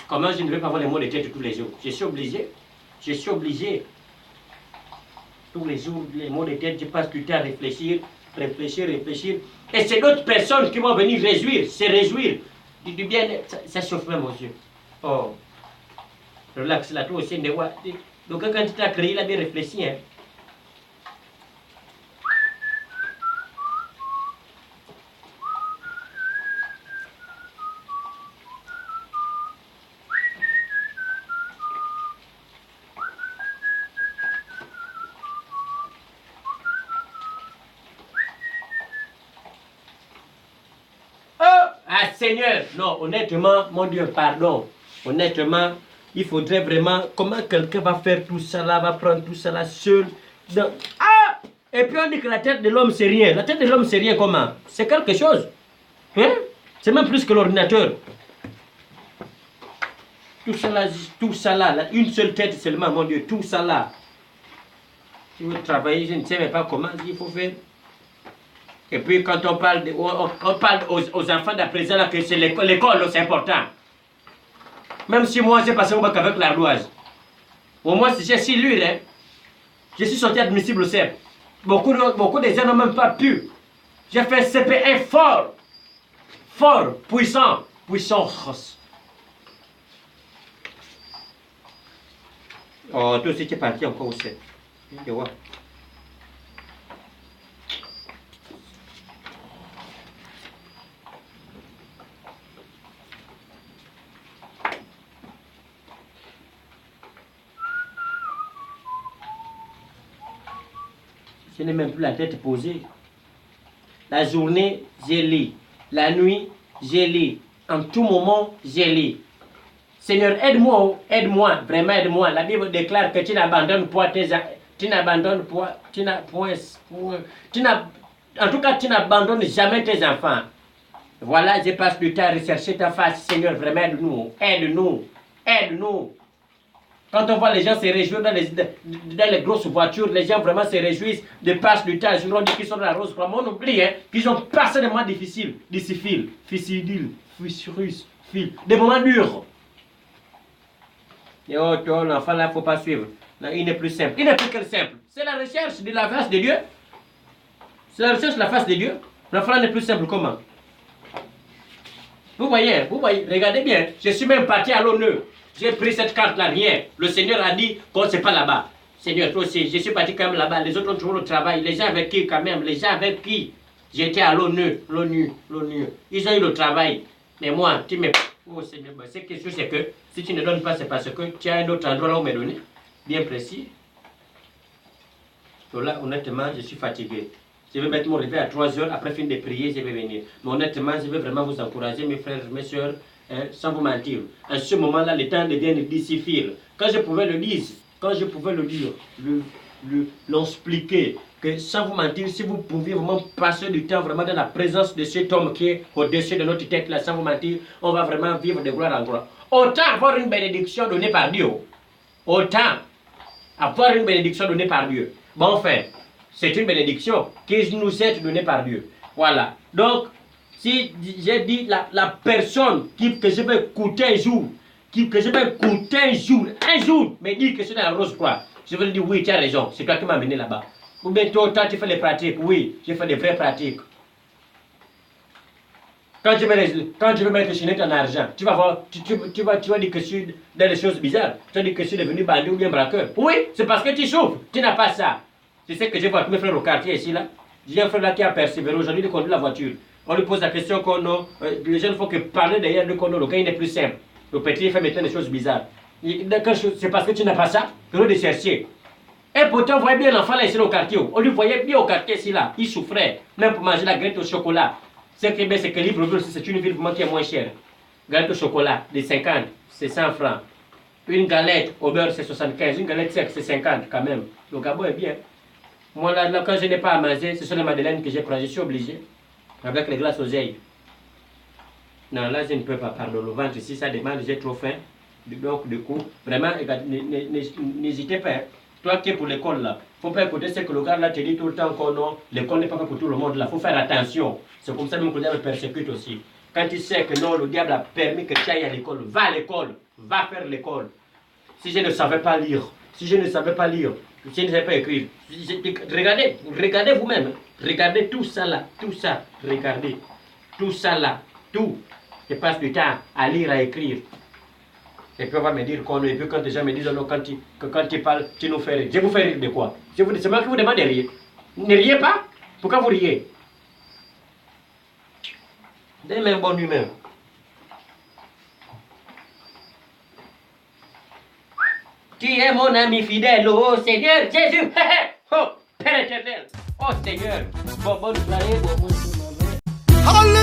Comment je ne vais pas avoir les mots de tête tous les jours? Je suis obligé. Je suis obligé. Tous les jours, les mots de tête, je passe du temps à réfléchir, réfléchir. Et c'est d'autres personnes qui vont venir se réjouir du bien. Ça chauffe même aux yeux. Oh, relax là, toi aussi, donc quand tu t'as créé, il a bien réfléchi. Hein. Ah Seigneur, non, honnêtement, mon Dieu, pardon. Honnêtement, il faudrait vraiment, comment quelqu'un va faire tout ça là, va prendre tout ça là seul. Ah! Et puis on dit que la tête de l'homme c'est rien. La tête de l'homme c'est rien comment? C'est quelque chose. Hein? C'est même plus que l'ordinateur. Tout ça là, une seule tête seulement, mon Dieu, tout ça là. Si vous travaillez, je ne sais même pas comment il faut faire. Et puis quand on parle, aux enfants d'à présent là, que c'est l'école, c'est important. Même si moi j'ai passé au bac avec l'ardoise. Au moins si j'ai su lire, hein, je suis sorti admissible au CEP. Beaucoup de gens n'ont même pas pu. J'ai fait CP1 fort, puissant. Oh, toi aussi tu es parti encore au CEP. Tu vois. Je n'ai même plus la tête posée. La journée, je lis. La nuit, je lis. En tout moment, je lis. Seigneur, aide-moi, vraiment aide-moi. La Bible déclare que tu n'abandonnes pas en tout cas, tu n'abandonnes jamais tes enfants. Voilà, je passe du temps à rechercher ta face. Seigneur, vraiment aide-nous. Quand on voit les gens se réjouir dans les grosses voitures, les gens vraiment se réjouissent de passer du temps. Je dis qu'ils sont dans la rose flamme. On oublie qu'ils ont passé des moments difficiles. Difficiles, des moments durs. Et oh, l'enfant là, il ne faut pas suivre. Non, il n'est plus simple. Il n'est plus que simple. C'est la recherche de la face de Dieu. C'est la recherche de la face de Dieu. L'enfant n'est plus simple comment? Vous voyez, regardez bien. Je suis même parti à l'honneur. J'ai pris cette carte-là, rien. Le Seigneur a dit qu'on c'est pas là-bas. Seigneur, toi aussi, je suis parti quand même là-bas. Les autres ont toujours le travail. Les gens avec qui, quand même, j'étais à l'ONU. Ils ont eu le travail. Mais moi, tu me... Oh Seigneur, ce qui est sûr, c'est que si tu ne donnes pas, c'est parce que tu as un autre endroit là où me donner. Bien précis. Donc là, honnêtement, je suis fatigué. Je vais mettre mon réveil à 3 heures. Après fin de prier, je vais venir. Mais honnêtement, je vais vraiment vous encourager, mes frères, mes soeurs. Hein, sans vous mentir, à ce moment-là, le temps devient difficile. Quand je pouvais le dire, l'expliquer, que sans vous mentir, si vous pouviez vraiment passer du temps vraiment dans la présence de cet homme qui est au-dessus de notre tête, là, sans vous mentir, on va vraiment vivre de gloire en gloire. Autant avoir une bénédiction donnée par Dieu, bon, enfin, c'est une bénédiction qui nous est donnée par Dieu. Voilà. Donc, si j'ai dit la personne que je vais écouter un jour, me dit que c'est dans la rose croix, je vais lui dire oui, tu as raison, c'est toi qui m'as amené là-bas. Ou bien toi, tu fais les pratiques, oui, j'ai fait des vraies pratiques. Quand je vais mettre le chenette en argent, tu vas voir, tu vas dire que je suis dans des choses bizarres. Tu vas dire que je suis devenu bandit ou bien braqueur. Oui, c'est parce que tu souffres, tu n'as pas ça. C'est ce que je vois tous mes frères au quartier ici là. J'ai un frère là qui a persévéré aujourd'hui de conduire la voiture. On lui pose la question qu'on a, les gens ne font que parler derrière le qu'on a, le gars il est plus simple. Le petit fait maintenant des choses bizarres. C'est parce que tu n'as pas ça que nous de chercher. Et pourtant, on voyait bien l'enfant là ici au quartier. On lui voyait bien au quartier ici là. Il souffrait, même pour manger la galette au chocolat. Ce qui est bien, c'est que Libreville, c'est une ville vraiment qui est moins chère. Galette au chocolat, de 50, c'est 100 francs. Une galette au beurre, c'est 75. Une galette sec, c'est 50 quand même. Le Gabon est bien. Moi, là, quand je n'ai pas à manger, ce sont les madeleines que j'ai pris. Je suis obligé. Avec les glaces aux ailes. Non, là, je ne peux pas. Pardon, le ventre ici, ça demande, j'ai trop faim. Donc, du coup, vraiment, n'hésitez pas. Toi qui es pour l'école, là, il ne faut pas écouter ce que le gars là te dit tout le temps que non, l'école n'est pas fait pour tout le monde, là. Il faut faire attention. C'est comme ça même que le diable persécute aussi. Quand tu sais que non, le diable a permis que tu ailles à l'école, va à l'école, va faire l'école. Si je ne savais pas lire, si je ne savais pas lire, je ne savais pas écrire. Regardez, regardez vous-même. Regardez tout ça là, tout ça. Regardez. Tout ça là, tout. Je passe du temps à lire, à écrire. Et puis on va me dire qu'on et puis quand les gens me disent non, quand tu parles, tu nous fais rire. Je vous fais rire de quoi? C'est moi qui vous demande de rire. Ne riez pas? Pourquoi vous riez? Donnez-moi une bonne humeur. Tu es mon ami fidèle, oh Seigneur Jésus. Oh, Père éternel. Oh Seigneur. Bonne soirée. Hallelujah.